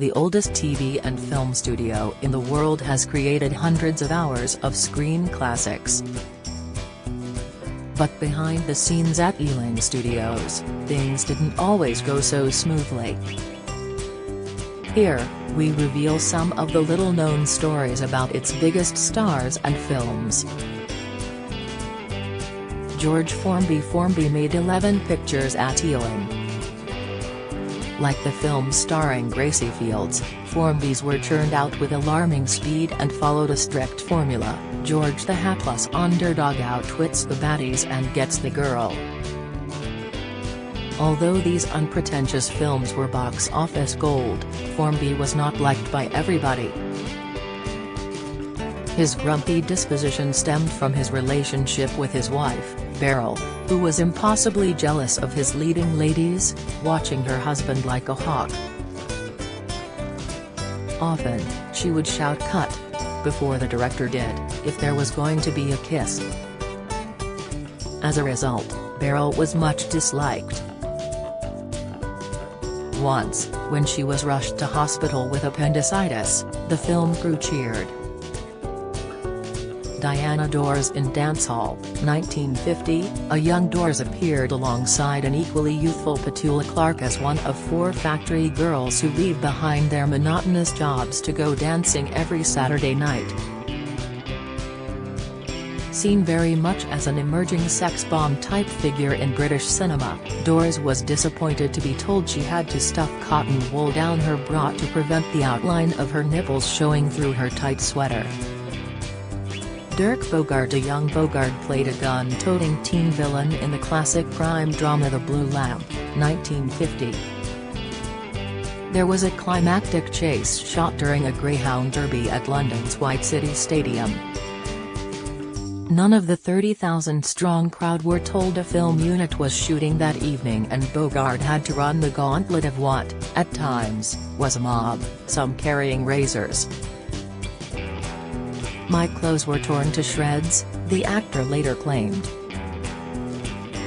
the oldest TV and film studio in the world, has created hundreds of hours of screen classics. But behind the scenes at Ealing Studios, things didn't always go so smoothly. Here, we reveal some of the little-known stories about its biggest stars and films. George Formby made 11 pictures at Ealing. Like the films starring Gracie Fields, Formby's were churned out with alarming speed and followed a strict formula: George the hapless underdog outwits the baddies and gets the girl. Although these unpretentious films were box office gold, Formby was not liked by everybody. His grumpy disposition stemmed from his relationship with his wife, Beryl, who was impossibly jealous of his leading ladies, watching her husband like a hawk. Often, she would shout "cut" before the director did, if there was going to be a kiss. As a result, Beryl was much disliked. Once, when she was rushed to hospital with appendicitis, the film crew cheered. Diana Dors in Dance Hall, 1950, a young Dors appeared alongside an equally youthful Petula Clark as one of 4 factory girls who leave behind their monotonous jobs to go dancing every Saturday night. Seen very much as an emerging sex bomb type figure in British cinema, Dors was disappointed to be told she had to stuff cotton wool down her bra to prevent the outline of her nipples showing through her tight sweater. Dirk Bogarde, a young Bogarde, played a gun-toting teen villain in the classic crime drama The Blue Lamp, 1950. There was a climactic chase shot during a Greyhound Derby at London's White City Stadium. None of the 30,000-strong crowd were told a film unit was shooting that evening, and Bogarde had to run the gauntlet of what, at times, was a mob, some carrying razors. "My clothes were torn to shreds," the actor later claimed.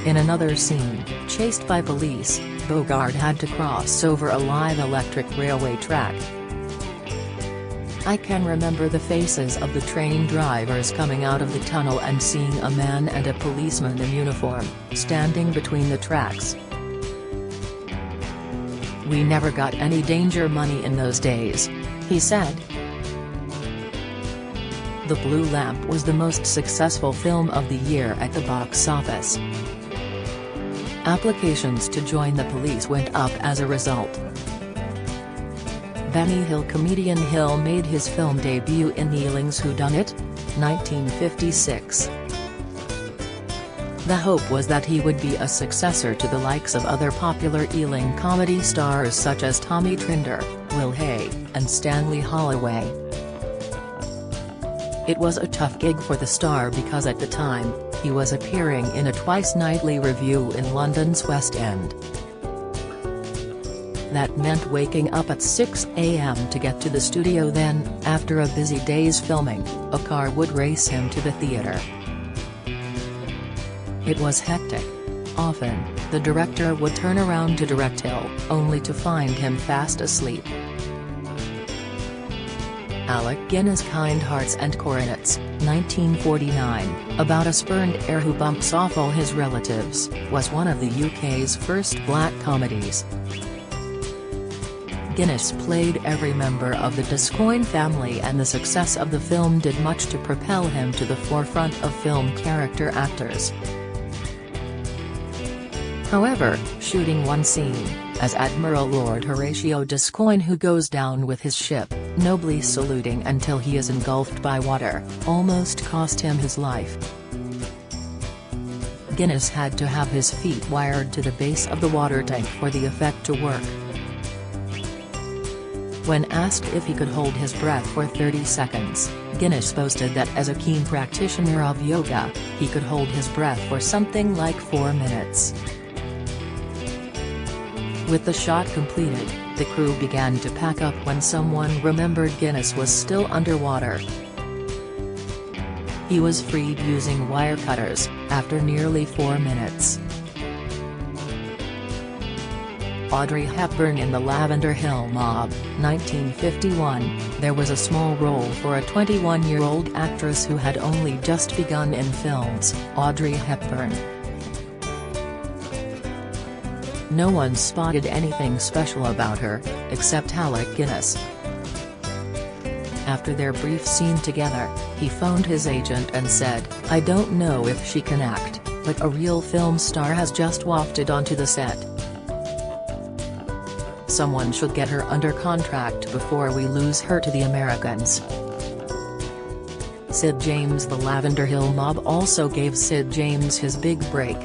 In another scene, chased by police, Bogarde had to cross over a live electric railway track. "I can remember the faces of the train drivers coming out of the tunnel and seeing a man and a policeman in uniform, standing between the tracks. We never got any danger money in those days," he said. The Blue Lamp was the most successful film of the year at the box office. Applications to join the police went up as a result. Benny Hill comedian Hill made his film debut in Ealing's Whodunit? 1956. The hope was that he would be a successor to the likes of other popular Ealing comedy stars such as Tommy Trinder, Will Hay, and Stanley Holloway. It was a tough gig for the star because at the time, he was appearing in a twice-nightly revue in London's West End. That meant waking up at 6 a.m. to get to the studio, then, after a busy day's filming, a car would race him to the theatre. It was hectic. Often, the director would turn around to direct Hill, only to find him fast asleep. Alec Guinness' Kind Hearts and Coronets, 1949, about a spurned heir who bumps off all his relatives, was one of the UK's first black comedies. Guinness played every member of the Gascoigne family, and the success of the film did much to propel him to the forefront of film character actors. However, shooting one scene, as Admiral Lord Horatio Gascoigne, who goes down with his ship, nobly saluting until he is engulfed by water, almost cost him his life. Guinness had to have his feet wired to the base of the water tank for the effect to work. When asked if he could hold his breath for 30 seconds, Guinness boasted that as a keen practitioner of yoga, he could hold his breath for something like 4 minutes. With the shot completed, the crew began to pack up when someone remembered Guinness was still underwater. He was freed using wire cutters, after nearly 4 minutes. Audrey Hepburn in The Lavender Hill Mob, 1951, there was a small role for a 21-year-old actress who had only just begun in films, Audrey Hepburn. No one spotted anything special about her, except Alec Guinness. After their brief scene together, he phoned his agent and said, "I don't know if she can act, but a real film star has just wafted onto the set. Someone should get her under contract before we lose her to the Americans." Sid James. The Lavender Hill Mob also gave Sid James his big break.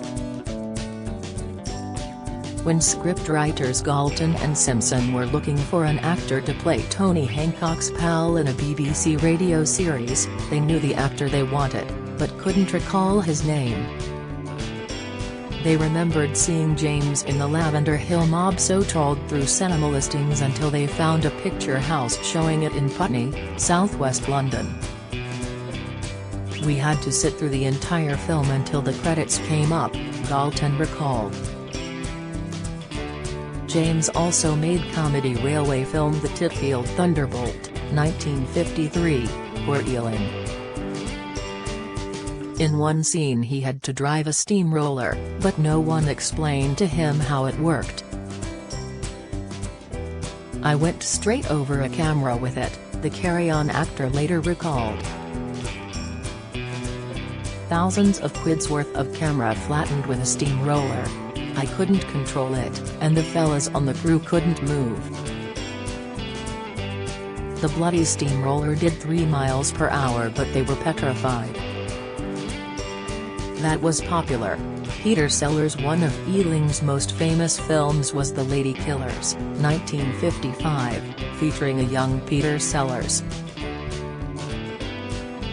When scriptwriters Galton and Simpson were looking for an actor to play Tony Hancock's pal in a BBC radio series, they knew the actor they wanted, but couldn't recall his name. They remembered seeing James in The Lavender Hill Mob, so trawled through cinema listings until they found a picture house showing it in Putney, southwest London. "We had to sit through the entire film until the credits came up," Galton recalled. James also made comedy railway film The Titfield Thunderbolt, 1953, for Ealing. In one scene he had to drive a steamroller, but no one explained to him how it worked. "I went straight over a camera with it," the carry-on actor later recalled. "Thousands of quid's worth of camera flattened with a steamroller. I couldn't control it, and the fellas on the crew couldn't move. The bloody steamroller did 3 miles per hour, but they were petrified." That was popular. Peter Sellers. One of Ealing's most famous films was The Lady Killers, 1955, featuring a young Peter Sellers.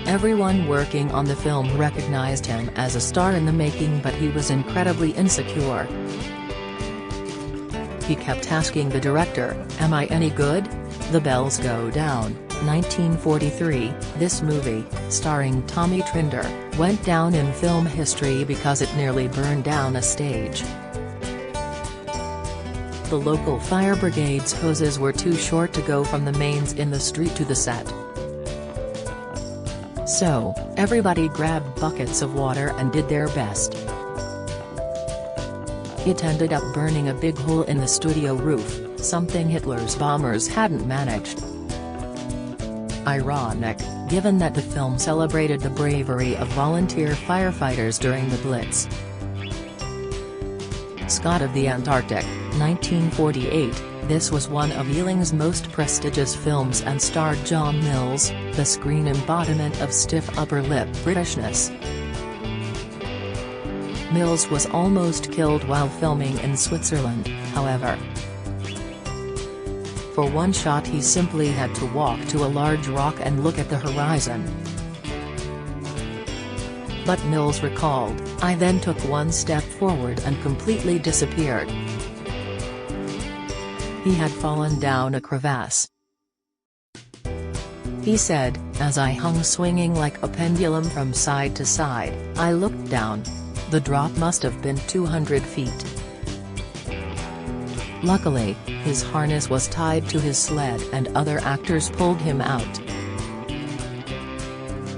Everyone working on the film recognized him as a star in the making, but he was incredibly insecure. He kept asking the director, "Am I any good?" The Bells Go Down, 1943, this movie, starring Tommy Trinder, went down in film history because it nearly burned down a stage. The local fire brigade's hoses were too short to go from the mains in the street to the set. So, everybody grabbed buckets of water and did their best. It ended up burning a big hole in the studio roof, something Hitler's bombers hadn't managed. Ironic, given that the film celebrated the bravery of volunteer firefighters during the Blitz. Scott of the Antarctic, 1948, this was one of Ealing's most prestigious films and starred John Mills, the screen embodiment of stiff upper lip Britishness. Mills was almost killed while filming in Switzerland, however. For one shot he simply had to walk to a large rock and look at the horizon. But Mills recalled, "I then took one step forward and completely disappeared." He had fallen down a crevasse. He said, "As I hung swinging like a pendulum from side to side, I looked down. The drop must have been 200 feet. Luckily, his harness was tied to his sled and other actors pulled him out."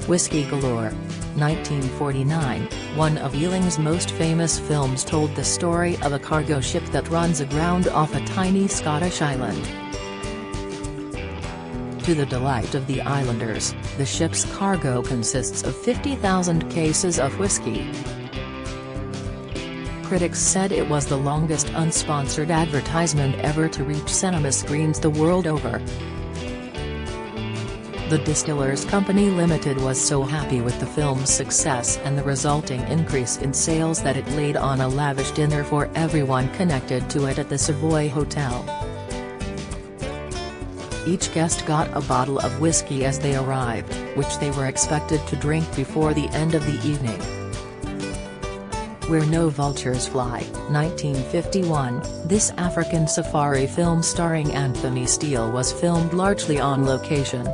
Whiskey Galore, 1949, one of Ealing's most famous films, told the story of a cargo ship that runs aground off a tiny Scottish island. To the delight of the islanders, the ship's cargo consists of 50,000 cases of whiskey. Critics said it was the longest unsponsored advertisement ever to reach cinema screens the world over. The Distillers Company Limited was so happy with the film's success and the resulting increase in sales that it laid on a lavish dinner for everyone connected to it at the Savoy Hotel. Each guest got a bottle of whiskey as they arrived, which they were expected to drink before the end of the evening. Where No Vultures Fly, 1951, this African safari film starring Anthony Steele was filmed largely on location.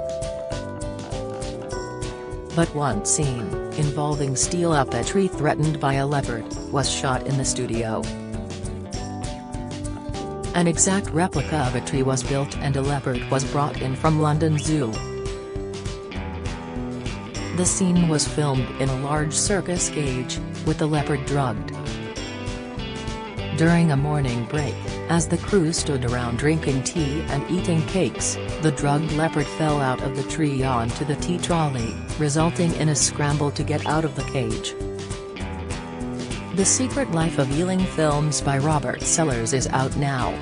But one scene, involving Steele up a tree threatened by a leopard, was shot in the studio. An exact replica of a tree was built and a leopard was brought in from London Zoo. The scene was filmed in a large circus cage, with the leopard drugged. During a morning break, as the crew stood around drinking tea and eating cakes, the drugged leopard fell out of the tree onto the tea trolley, resulting in a scramble to get out of the cage. The Secret Life of Ealing Films by Robert Sellers is out now.